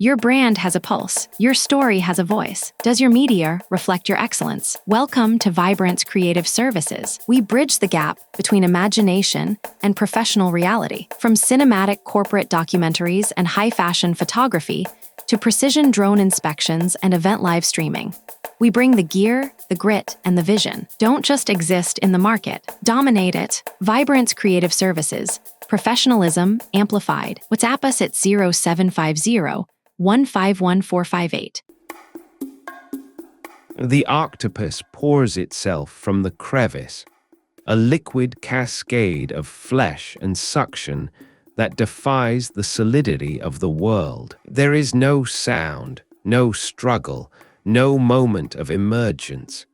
Your brand has a pulse. Your story has a voice. Does your media reflect your excellence? Welcome to Vibrant's Creative Services. We bridge the gap between imagination and professional reality. From cinematic corporate documentaries and high-fashion photography to precision drone inspections and event live streaming. We bring the gear, the grit, and the vision. Don't just exist in the market. Dominate it. Vibrant's Creative Services. Professionalism amplified. WhatsApp us at 0750 151458. The octopus pours itself from the crevice, a liquid cascade of flesh and suction that defies the solidity of the world. There is no sound, no struggle, no moment of emergence,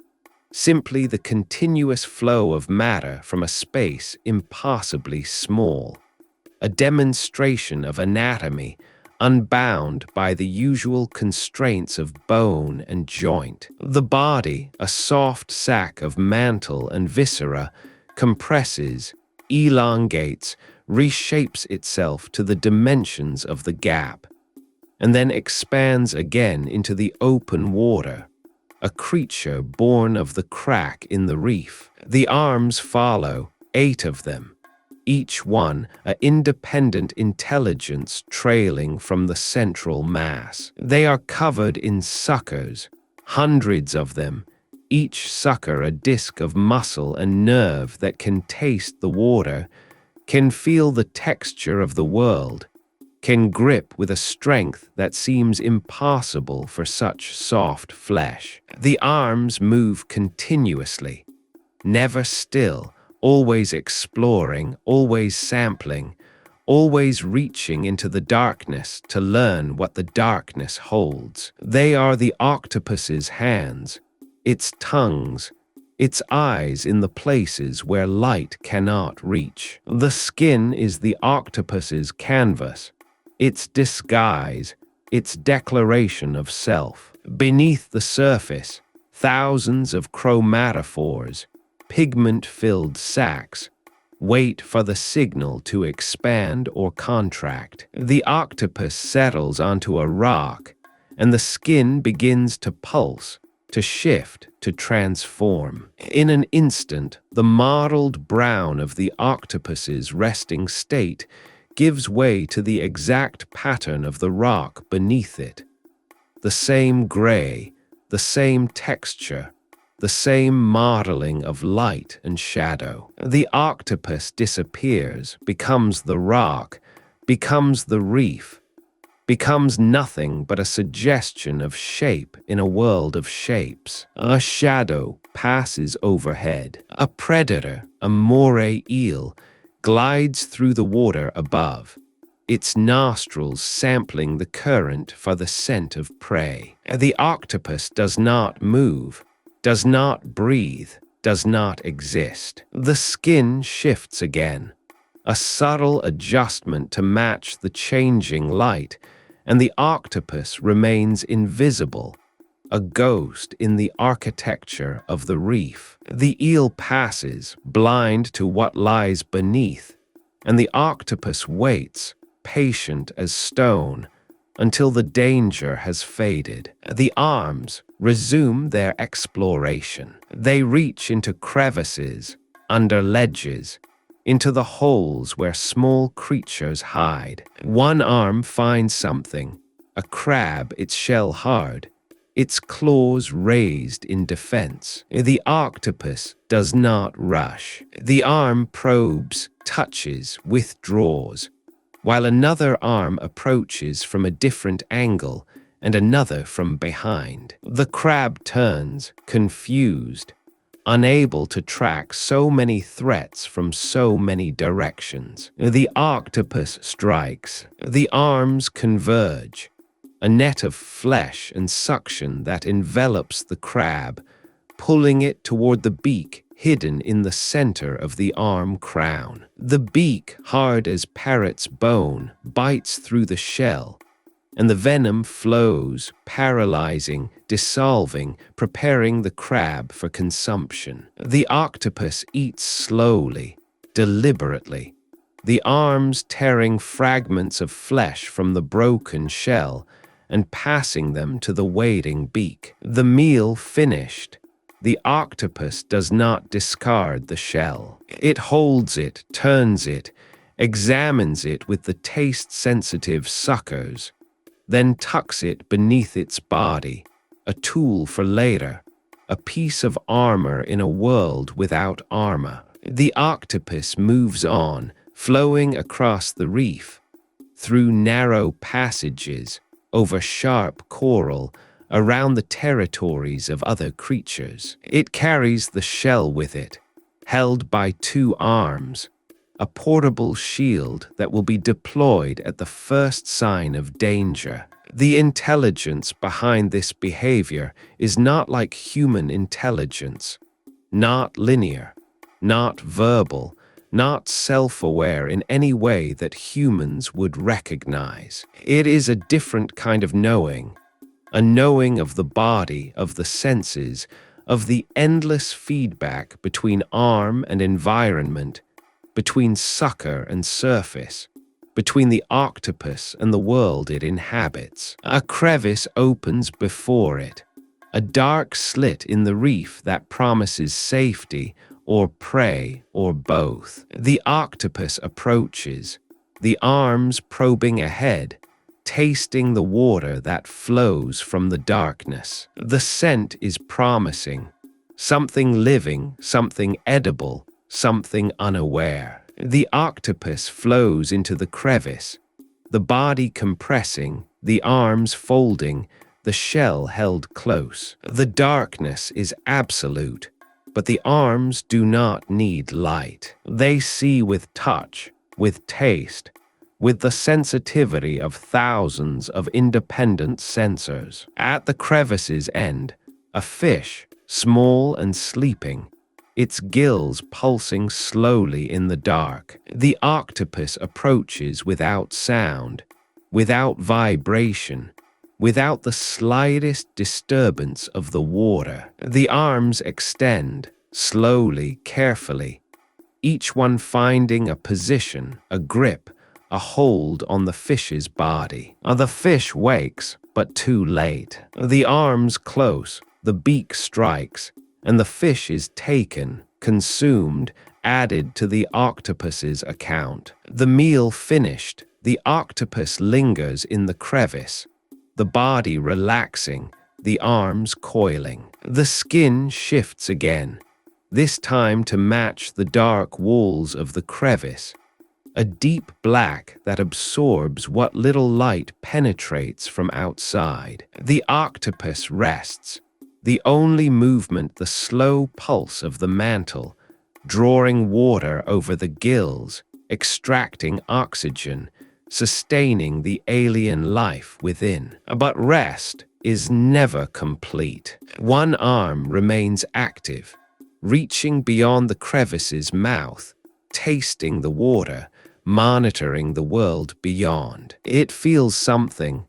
simply the continuous flow of matter from a space impossibly small, a demonstration of anatomy unbound by the usual constraints of bone and joint. The body, a soft sack of mantle and viscera, compresses, elongates, reshapes itself to the dimensions of the gap, and then expands again into the open water, a creature born of the crack in the reef. The arms follow, 8 of them, each one an independent intelligence trailing from the central mass. They are covered in suckers, hundreds of them, each sucker a disc of muscle and nerve that can taste the water, can feel the texture of the world, can grip with a strength that seems impossible for such soft flesh. The arms move continuously, never still, always exploring, always sampling, always reaching into the darkness to learn what the darkness holds. They are the octopus's hands, its tongues, its eyes in the places where light cannot reach. The skin is the octopus's canvas, its disguise, its declaration of self. Beneath the surface, thousands of chromatophores, pigment-filled sacs, wait for the signal to expand or contract. The octopus settles onto a rock, and the skin begins to pulse, to shift, to transform. In an instant, the mottled brown of the octopus's resting state gives way to the exact pattern of the rock beneath it. The same gray, the same texture, the same modeling of light and shadow. The octopus disappears, becomes the rock, becomes the reef, becomes nothing but a suggestion of shape in a world of shapes. A shadow passes overhead. A predator, a moray eel, glides through the water above, its nostrils sampling the current for the scent of prey. The octopus does not move, does not breathe, does not exist. The skin shifts again, a subtle adjustment to match the changing light, and the octopus remains invisible, a ghost in the architecture of the reef. The eel passes, blind to what lies beneath, and the octopus waits, patient as stone, until the danger has faded. The arms resume their exploration. They reach into crevices, under ledges, into the holes where small creatures hide. One arm finds something, a crab, its shell hard, its claws raised in defense. The octopus does not rush. The arm probes, touches, withdraws, while another arm approaches from a different angle and another from behind. The crab turns, confused, unable to track so many threats from so many directions. The octopus strikes. The arms converge, a net of flesh and suction that envelops the crab, pulling it toward the beak hidden in the center of the arm crown. The beak, hard as parrot's bone, bites through the shell, and the venom flows, paralyzing, dissolving, preparing the crab for consumption. The octopus eats slowly, deliberately, the arms tearing fragments of flesh from the broken shell and passing them to the waiting beak. The meal finished, the octopus does not discard the shell. It holds it, turns it, examines it with the taste-sensitive suckers, then tucks it beneath its body, a tool for later, a piece of armor in a world without armor. The octopus moves on, flowing across the reef, through narrow passages, over sharp coral, around the territories of other creatures. It carries the shell with it, held by two arms, a portable shield that will be deployed at the first sign of danger. The intelligence behind this behavior is not like human intelligence, not linear, not verbal, not self-aware in any way that humans would recognize. It is a different kind of knowing, a knowing of the body, of the senses, of the endless feedback between arm and environment, between sucker and surface, between the octopus and the world it inhabits. A crevice opens before it, a dark slit in the reef that promises safety or prey or both. The octopus approaches, the arms probing ahead, tasting the water that flows from the darkness. The scent is promising, something living, something edible, something unaware. The octopus flows into the crevice, the body compressing, the arms folding, the shell held close. The darkness is absolute, but the arms do not need light. They see with touch, with taste, with the sensitivity of thousands of independent sensors. At the crevice's end, a fish, small and sleeping, its gills pulsing slowly in the dark. The octopus approaches without sound, without vibration, without the slightest disturbance of the water. The arms extend, slowly, carefully, each one finding a position, a grip, a hold on the fish's body. The fish wakes, but too late. The arms close, the beak strikes, and the fish is taken, consumed, added to the octopus's account. The meal finished, the octopus lingers in the crevice, the body relaxing, the arms coiling. The skin shifts again, this time to match the dark walls of the crevice, a deep black that absorbs what little light penetrates from outside. The octopus rests, the only movement the slow pulse of the mantle, drawing water over the gills, extracting oxygen, sustaining the alien life within. But rest is never complete. One arm remains active, reaching beyond the crevice's mouth, tasting the water, monitoring the world beyond. It feels something,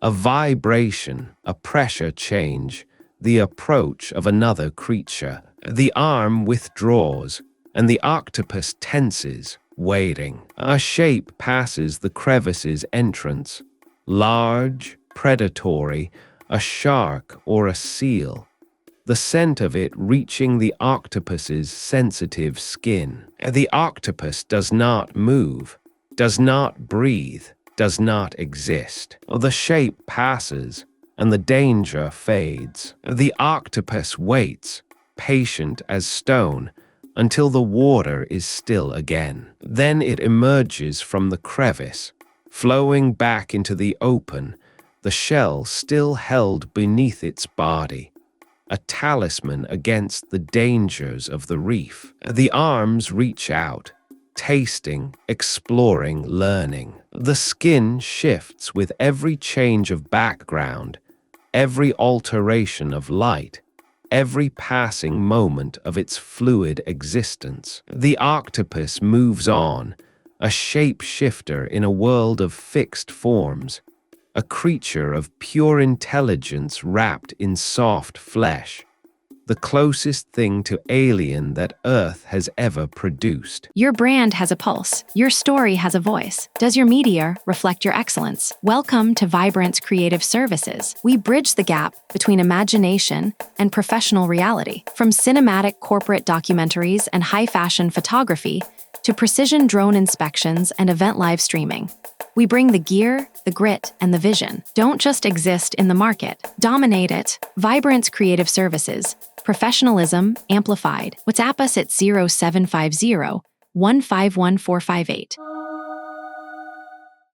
a vibration, a pressure change, the approach of another creature. The arm withdraws, and the octopus tenses, waiting. A shape passes the crevice's entrance, large, predatory, a shark or a seal, the scent of it reaching the octopus's sensitive skin. The octopus does not move, does not breathe, does not exist. The shape passes, and the danger fades. The octopus waits, patient as stone, until the water is still again. Then it emerges from the crevice, flowing back into the open, the shell still held beneath its body, a talisman against the dangers of the reef. The arms reach out, tasting, exploring, learning. The skin shifts with every change of background, every alteration of light, every passing moment of its fluid existence. The octopus moves on, a shape-shifter in a world of fixed forms, a creature of pure intelligence wrapped in soft flesh, the closest thing to alien that Earth has ever produced. Your brand has a pulse. Your story has a voice. Does your media reflect your excellence? Welcome to Vibrance Creative Services. We bridge the gap between imagination and professional reality. From cinematic corporate documentaries and high-fashion photography to precision drone inspections and event live streaming. We bring the gear, the grit, and the vision. Don't just exist in the market. Dominate it. Vibrance Creative Services. Professionalism amplified. WhatsApp us at 0750 151458.